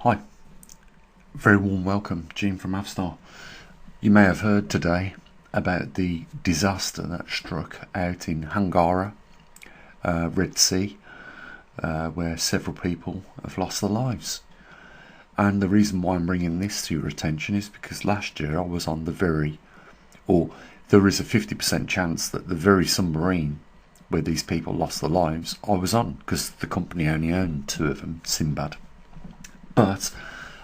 Hi, very warm welcome, Gene from Avstar. You may have heard today about the disaster that struck out in Hurghada, Red Sea, where several people have lost their lives. And the reason why I'm bringing this to your attention is because last year I was on there is a 50% chance that the very submarine where these people lost their lives, I was on, because the company only owned two of them, Sinbad. But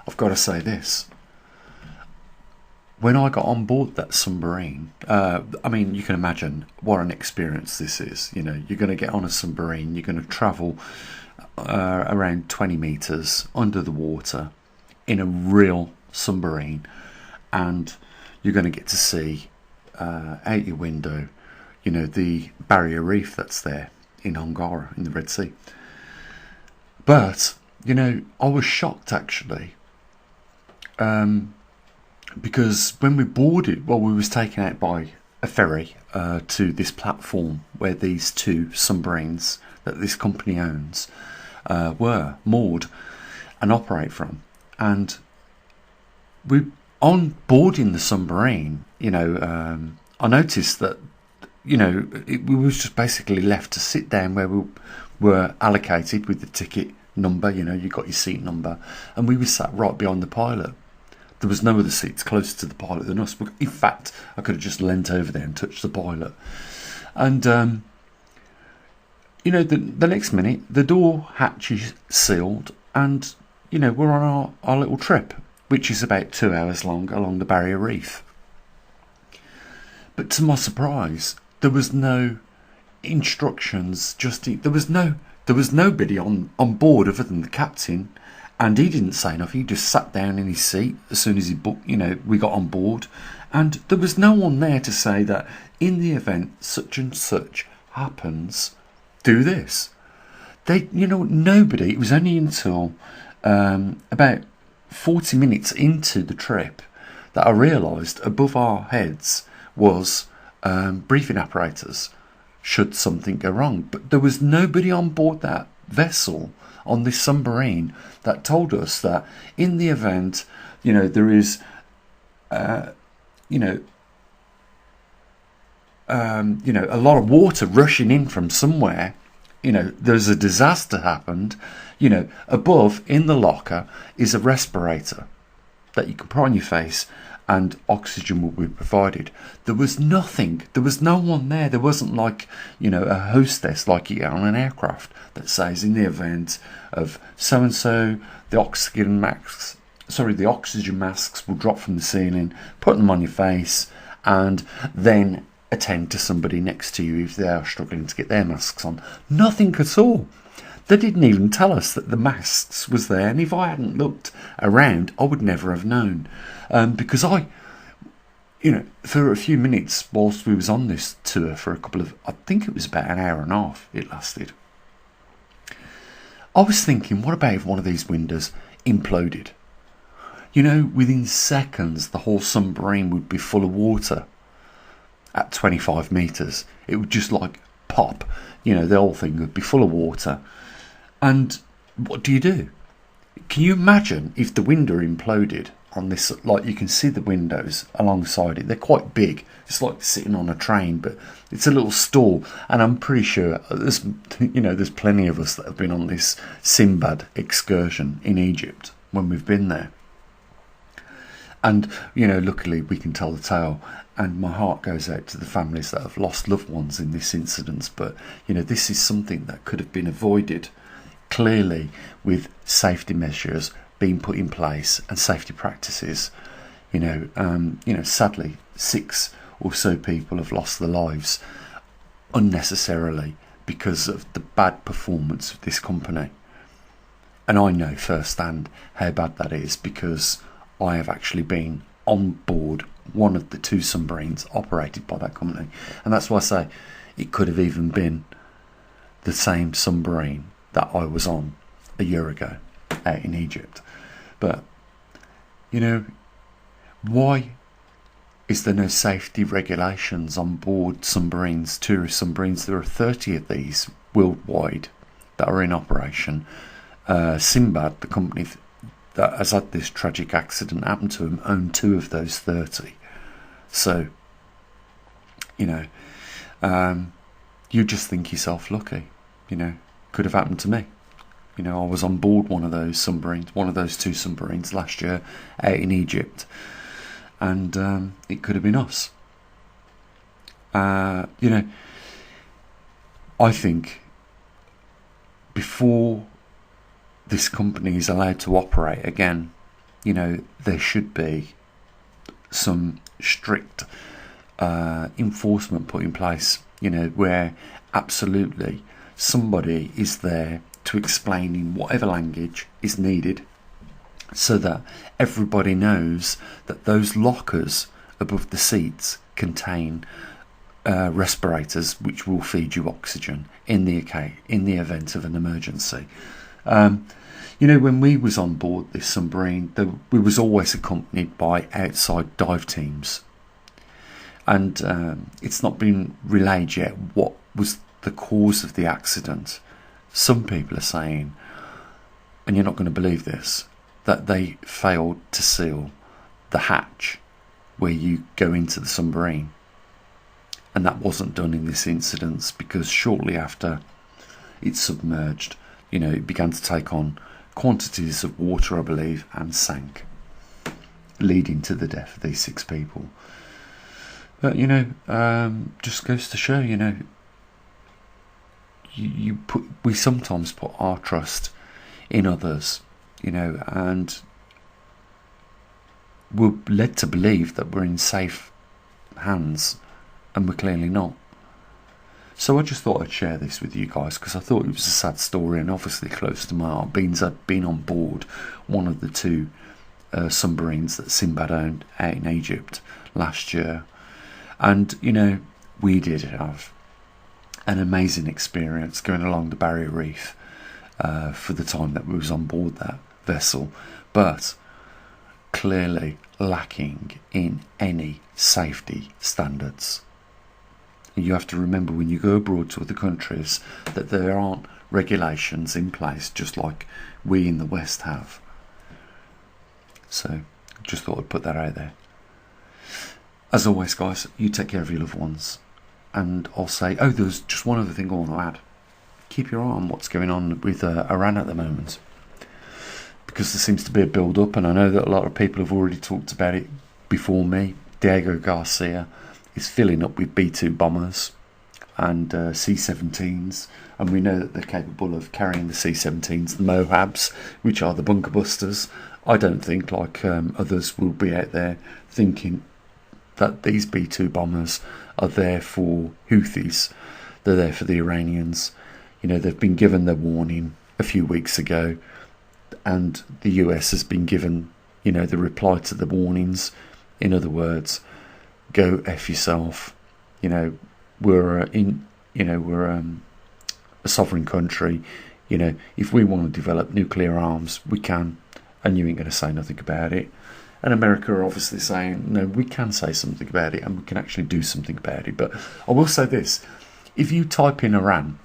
I've got to say this. When I got on board that submarine, you can imagine what an experience this is. You know, you're going to get on a submarine, you're going to travel around 20 metres under the water in a real submarine, and you're going to get to see out your window, you know, the barrier reef that's there in Hurghada in the Red Sea. But, you know, I was shocked actually. Because when we boarded, we was taken out by a ferry to this platform where these two submarines that this company owns were moored and operate from. And we, on boarding the submarine, you know, I noticed that, you know, we was just basically left to sit down where we were allocated with the ticket number. You know, you got your seat number, and we were sat right behind the pilot. There was no other seats closer to the pilot than us. In fact, I could have just leant over there and touched the pilot. And, you know, the next minute, the door hatch is sealed and, you know, we're on our little trip, which is about 2 hours long along the barrier reef. But to my surprise, there was no instructions. There was nobody on board other than the captain. And he didn't say nothing. He just sat down in his seat as soon as we got on board. And there was no one there to say that in the event such and such happens, do this. Nobody. It was only until about 40 minutes into the trip that I realised above our heads was briefing apparatus should something go wrong. But there was nobody on board that vessel, on this submarine, that told us that in the event, you know, there is, a lot of water rushing in from somewhere, you know, there's a disaster happened, you know, above in the locker is a respirator that you can put on your face and oxygen will be provided. There was nothing. There was no one there. There wasn't like, you know, a hostess like you get on an aircraft that says in the event of so-and-so, the oxygen masks will drop from the ceiling, put them on your face, and then attend to somebody next to you if they are struggling to get their masks on. Nothing at all. They didn't even tell us that the masks was there, and if I hadn't looked around, I would never have known. Because for a few minutes whilst we was on this tour I think it was about an hour and a half it lasted, I was thinking, what about if one of these windows imploded? You know, within seconds, the whole submarine would be full of water at 25 metres. It would just like pop. You know, the whole thing would be full of water. And what do you do? Can you imagine if the window imploded on this? Like, you can see the windows alongside it. They're quite big. It's like sitting on a train, but it's a little stall. And I'm pretty sure there's plenty of us that have been on this Sinbad excursion in Egypt when we've been there. And, you know, luckily we can tell the tale, and my heart goes out to the families that have lost loved ones in this incident. But, you know, this is something that could have been avoided clearly with safety measures being put in place and safety practices. Sadly, 6 or so people have lost their lives unnecessarily because of the bad performance of this company. And I know firsthand how bad that is, because I have actually been on board one of the 2 submarines operated by that company. And that's why I say it could have even been the same submarine that I was on a year ago out in Egypt. But, you know, why is there no safety regulations on board submarines, tourist submarines? There are 30 of these worldwide that are in operation. Sinbad, the company that has had this tragic accident happen to him own 2 of those 30. So, you know, you just think yourself lucky. You know, could have happened to me. You know, I was on board one of those submarines, one of those 2 submarines last year out in Egypt, and it could have been us. You know, I think before this company is allowed to operate again, you know, there should be some strict enforcement put in place, you know, where absolutely somebody is there to explain in whatever language is needed, so that everybody knows that those lockers above the seats contain respirators which will feed you oxygen in the event of an emergency. You know, when we was on board this submarine, we was always accompanied by outside dive teams, and it's not been relayed yet what was the cause of the accident. Some people are saying, and you're not going to believe this, that they failed to seal the hatch where you go into the submarine, and that wasn't done in this incident, because shortly after it submerged, you know, it began to take on quantities of water, I believe, and sank, leading to the death of these 6 people. But, you know, just goes to show, you know, we sometimes put our trust in others, you know, and we're led to believe that we're in safe hands, and we're clearly not. So I just thought I'd share this with you guys, because I thought it was a sad story and obviously close to my heart, being I'd been on board one of the 2 submarines that Sinbad owned out in Egypt last year. And, you know, we did have an amazing experience going along the Barrier Reef for the time that we was on board that vessel, but clearly lacking in any safety standards. You have to remember, when you go abroad to other countries, that there aren't regulations in place just like we in the West have. So just thought I'd put that out there. As always, guys, you take care of your loved ones. And I'll say, oh, there's just one other thing I want to add. Keep your eye on what's going on with Iran at the moment, because there seems to be a build-up, and I know that a lot of people have already talked about it before me. Diego Garcia is filling up with B-2 bombers and C-17s, and we know that they're capable of carrying the C-17s, the Mohabs, which are the bunker busters. I don't think, like others, will be out there thinking that these B-2 bombers are there for Houthis. They're there for the Iranians. You know, they've been given their warning a few weeks ago, and the US has been given, you know, the reply to the warnings. In other words, go F yourself. You know, we're a sovereign country. You know, if we want to develop nuclear arms, we can, and you ain't going to say nothing about it. And America are obviously saying, no, we can say something about it, and we can actually do something about it. But I will say this: if you type in Iran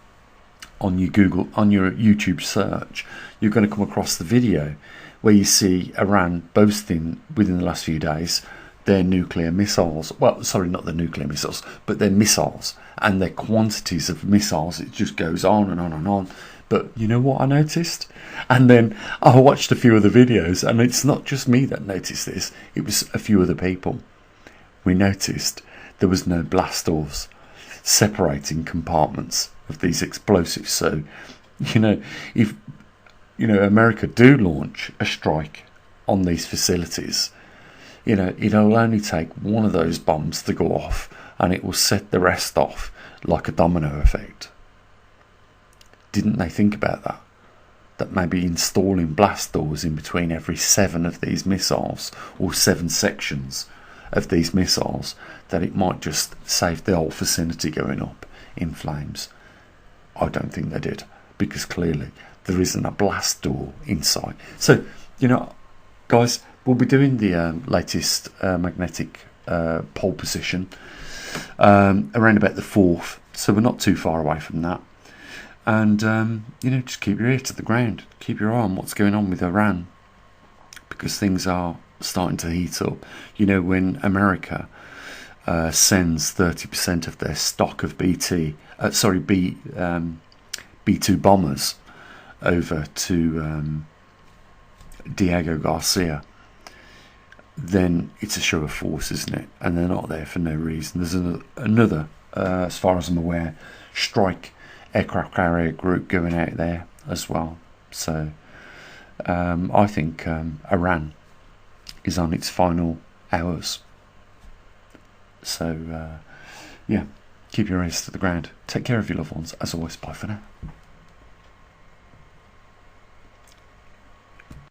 on your YouTube search, you're going to come across the video where you see Iran boasting within the last few days their nuclear missiles. Well, sorry, not the nuclear missiles, but their missiles and their quantities of missiles. It just goes on and on and on. But you know what I noticed? And then I watched a few other videos, and it's not just me that noticed this. It was a few other people. We noticed there was no blast doors separating compartments of these explosives. So, you know, if America do launch a strike on these facilities, you know, it'll only take one of those bombs to go off, and it will set the rest off like a domino effect. Didn't they think about that? That maybe installing blast doors in between every 7 of these missiles, or 7 sections of these missiles, that it might just save the whole vicinity going up in flames? I don't think they did, because clearly there isn't a blast door inside. So, you know, guys, we'll be doing the latest magnetic pole position around about the 4th, so we're not too far away from that. And, you know, just keep your ear to the ground. Keep your eye on what's going on with Iran. because things are starting to heat up. You know, when America sends 30% of their stock of B-2 bombers over to Diego Garcia, then it's a show of force, isn't it? And they're not there for no reason. There's another as far as I'm aware, strike aircraft carrier group going out there as well. So I think Iran is on its final hours. So yeah, keep your ears to the ground. Take care of your loved ones. As always, bye for now.